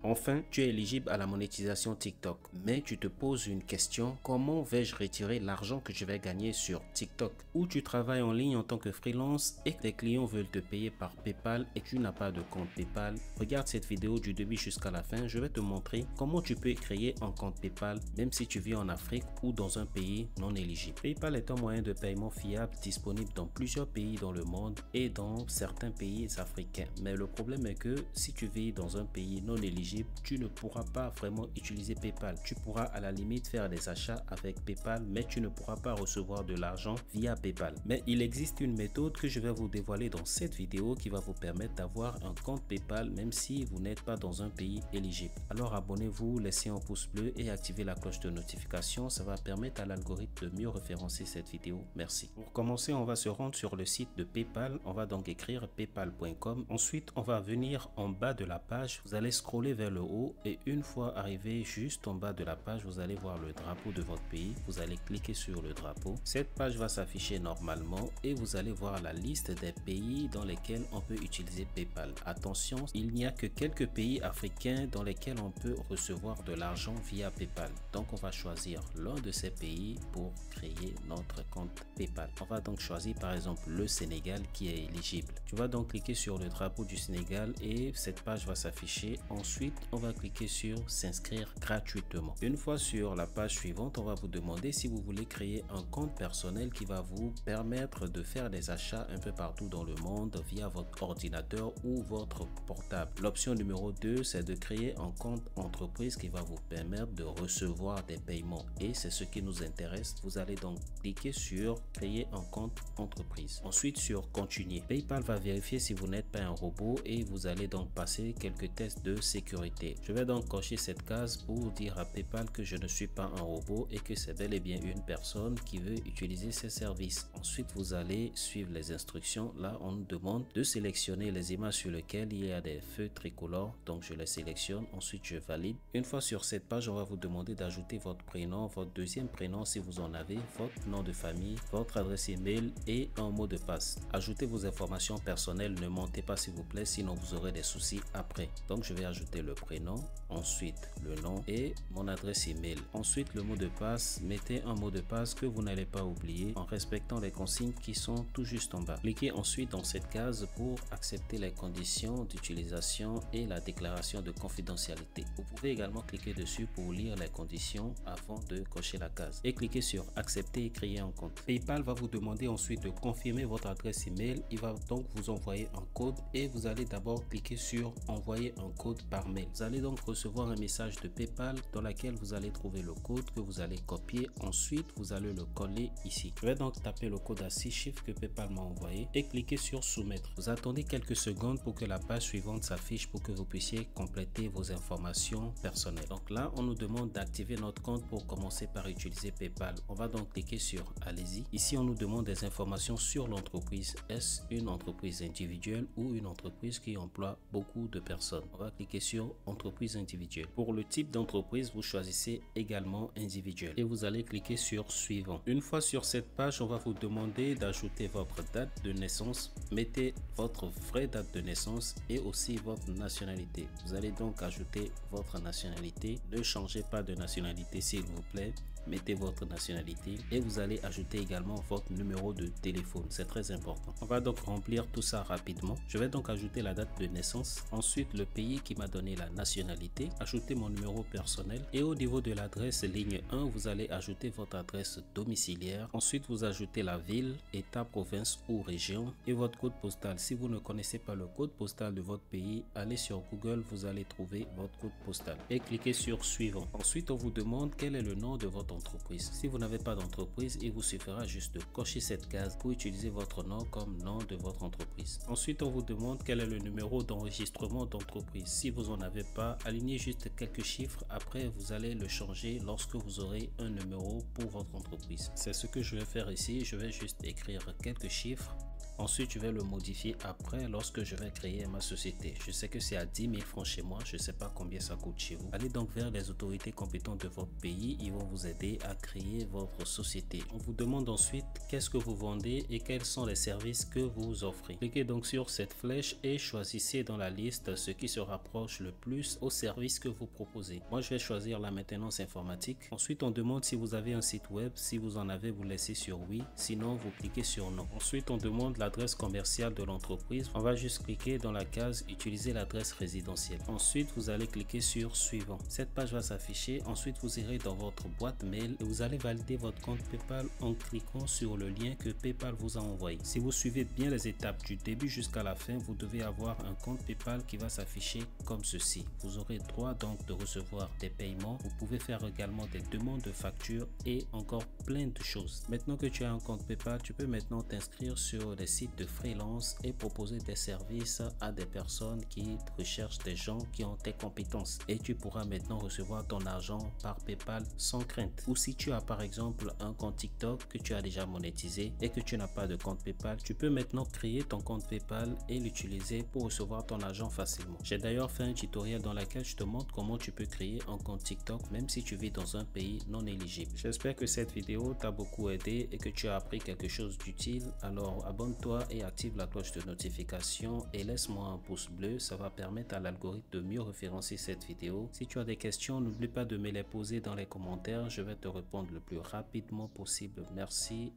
Enfin, tu es éligible à la monétisation TikTok, mais tu te poses une question: comment vais-je retirer l'argent que je vais gagner sur TikTok? Ou tu travailles en ligne en tant que freelance et que tes clients veulent te payer par PayPal et tu n'as pas de compte PayPal. Regarde cette vidéo du début jusqu'à la fin, je vais te montrer comment tu peux créer un compte PayPal même si tu vis en Afrique ou dans un pays non éligible. PayPal est un moyen de paiement fiable disponible dans plusieurs pays dans le monde et dans certains pays africains. Mais le problème est que si tu vis dans un pays non éligible, tu ne pourras pas vraiment utiliser PayPal. Tu pourras à la limite faire des achats avec PayPal, mais tu ne pourras pas recevoir de l'argent via PayPal. Mais il existe une méthode que je vais vous dévoiler dans cette vidéo qui va vous permettre d'avoir un compte PayPal même si vous n'êtes pas dans un pays éligible. Alors abonnez-vous, laissez un pouce bleu et activez la cloche de notification. Ça va permettre à l'algorithme de mieux référencer cette vidéo. Merci. Pour commencer, on va se rendre sur le site de PayPal. On va donc écrire paypal.com. Ensuite, on va venir en bas de la page. Vous allez scroller vers le haut et une fois arrivé juste en bas de la page, vous allez voir le drapeau de votre pays. Vous allez cliquer sur le drapeau. Cette page va s'afficher normalement et vous allez voir la liste des pays dans lesquels on peut utiliser PayPal. Attention, il n'y a que quelques pays africains dans lesquels on peut recevoir de l'argent via PayPal. Donc on va choisir l'un de ces pays pour créer notre compte PayPal. On va donc choisir par exemple le Sénégal qui est éligible. Tu vas donc cliquer sur le drapeau du Sénégal et cette page va s'afficher. Ensuite, on va cliquer sur s'inscrire gratuitement. Une fois sur la page suivante, on va vous demander si vous voulez créer un compte personnel qui va vous permettre de faire des achats un peu partout dans le monde via votre ordinateur ou votre portable. L'option numéro 2, c'est de créer un compte entreprise qui va vous permettre de recevoir des paiements et c'est ce qui nous intéresse. Vous allez donc cliquer sur créer un compte entreprise. Ensuite sur continuer. PayPal va vérifier si vous n'êtes pas un robot et vous allez donc passer quelques tests de sécurité. Je vais donc cocher cette case pour dire à PayPal que je ne suis pas un robot et que c'est bel et bien une personne qui veut utiliser ses services. Ensuite, vous allez suivre les instructions. Là, on nous demande de sélectionner les images sur lesquelles il y a des feux tricolores. Donc, je les sélectionne. Ensuite, je valide. Une fois sur cette page, on va vous demander d'ajouter votre prénom, votre deuxième prénom si vous en avez, votre nom de famille, votre adresse email et un mot de passe. Ajoutez vos informations personnelles. Ne mentez pas s'il vous plaît, sinon vous aurez des soucis après. Donc, je vais ajouter le prénom, ensuite le nom et mon adresse email. Ensuite, le mot de passe. Mettez un mot de passe que vous n'allez pas oublier en respectant les consignes qui sont tout juste en bas. Cliquez ensuite dans cette case pour accepter les conditions d'utilisation et la déclaration de confidentialité. Vous pouvez également cliquer dessus pour lire les conditions avant de cocher la case et cliquez sur accepter et créer un compte. PayPal va vous demander ensuite de confirmer votre adresse email. Il va donc vous envoyer un code et vous allez d'abord cliquer sur envoyer un code par mail. Vous allez donc recevoir un message de PayPal dans lequel vous allez trouver le code que vous allez copier. Ensuite, vous allez le coller ici. Je vais donc taper le code à 6 chiffres que PayPal m'a envoyé et cliquer sur soumettre. Vous attendez quelques secondes pour que la page suivante s'affiche pour que vous puissiez compléter vos informations personnelles. Donc là, on nous demande d'activer notre compte pour commencer par utiliser PayPal. On va donc cliquer sur allez-y. Ici, on nous demande des informations sur l'entreprise. Est-ce une entreprise individuelle ou une entreprise qui emploie beaucoup de personnes? On va cliquer sur entreprise individuelle. Pour le type d'entreprise, vous choisissez également individuel et vous allez cliquer sur suivant. Une fois sur cette page, on va vous demander d'ajouter votre date de naissance. Mettez votre vraie date de naissance et aussi votre nationalité. Vous allez donc ajouter votre nationalité. Ne changez pas de nationalité s'il vous plaît. Mettez votre nationalité et vous allez ajouter également votre numéro de téléphone. C'est très important. On va donc remplir tout ça rapidement. Je vais donc ajouter la date de naissance. Ensuite, le pays qui m'a donné la nationalité. Ajouter mon numéro personnel. Et au niveau de l'adresse ligne 1, vous allez ajouter votre adresse domiciliaire. Ensuite, vous ajoutez la ville, état, province ou région et votre code postal. Si vous ne connaissez pas le code postal de votre pays, allez sur Google, vous allez trouver votre code postal et cliquez sur suivant. Ensuite, on vous demande quel est le nom de votre entreprise. Si vous n'avez pas d'entreprise, il vous suffira juste de cocher cette case pour utiliser votre nom comme nom de votre entreprise. Ensuite, on vous demande quel est le numéro d'enregistrement d'entreprise. Si vous n'en avez pas, alignez juste quelques chiffres. Après, vous allez le changer lorsque vous aurez un numéro pour votre entreprise. C'est ce que je vais faire ici. Je vais juste écrire quelques chiffres Ensuite, je vais le modifier après lorsque je vais créer ma société. Je sais que c'est à 10 000 francs chez moi. Je ne sais pas combien ça coûte chez vous. Allez donc vers les autorités compétentes de votre pays. Ils vont vous aider à créer votre société. On vous demande ensuite qu'est-ce que vous vendez et quels sont les services que vous offrez. Cliquez donc sur cette flèche et choisissez dans la liste ce qui se rapproche le plus au service que vous proposez. Moi, je vais choisir la maintenance informatique. Ensuite, on demande si vous avez un site web. Si vous en avez, vous laissez sur oui. Sinon, vous cliquez sur non. Ensuite, on demande l'adresse commerciale de l'entreprise. On va juste cliquer dans la case utiliser l'adresse résidentielle. Ensuite, vous allez cliquer sur suivant. Cette page va s'afficher. Ensuite, vous irez dans votre boîte mail et vous allez valider votre compte PayPal en cliquant sur le lien que PayPal vous a envoyé. Si vous suivez bien les étapes du début jusqu'à la fin, vous devez avoir un compte PayPal qui va s'afficher comme ceci. Vous aurez droit donc de recevoir des paiements. Vous pouvez faire également des demandes de factures et encore plein de choses. Maintenant que tu as un compte PayPal, tu peux maintenant t'inscrire sur des sites de freelance et proposer des services à des personnes qui recherchent des gens qui ont tes compétences. Et tu pourras maintenant recevoir ton argent par PayPal sans crainte. Ou si tu as par exemple un compte TikTok que tu as déjà monétisé et que tu n'as pas de compte PayPal, tu peux maintenant créer ton compte PayPal et l'utiliser pour recevoir ton argent facilement. J'ai d'ailleurs fait un tutoriel dans lequel je te montre comment tu peux créer un compte TikTok même si tu vis dans un pays non éligible. J'espère que cette vidéo t'a beaucoup aidé et que tu as appris quelque chose d'utile. Alors abonne-toi et active la cloche de notification et laisse-moi un pouce bleu. Ça va permettre à l'algorithme de mieux référencer cette vidéo. Si tu as des questions, n'oublie pas de me les poser dans les commentaires. Je vais te répondre le plus rapidement possible. Merci.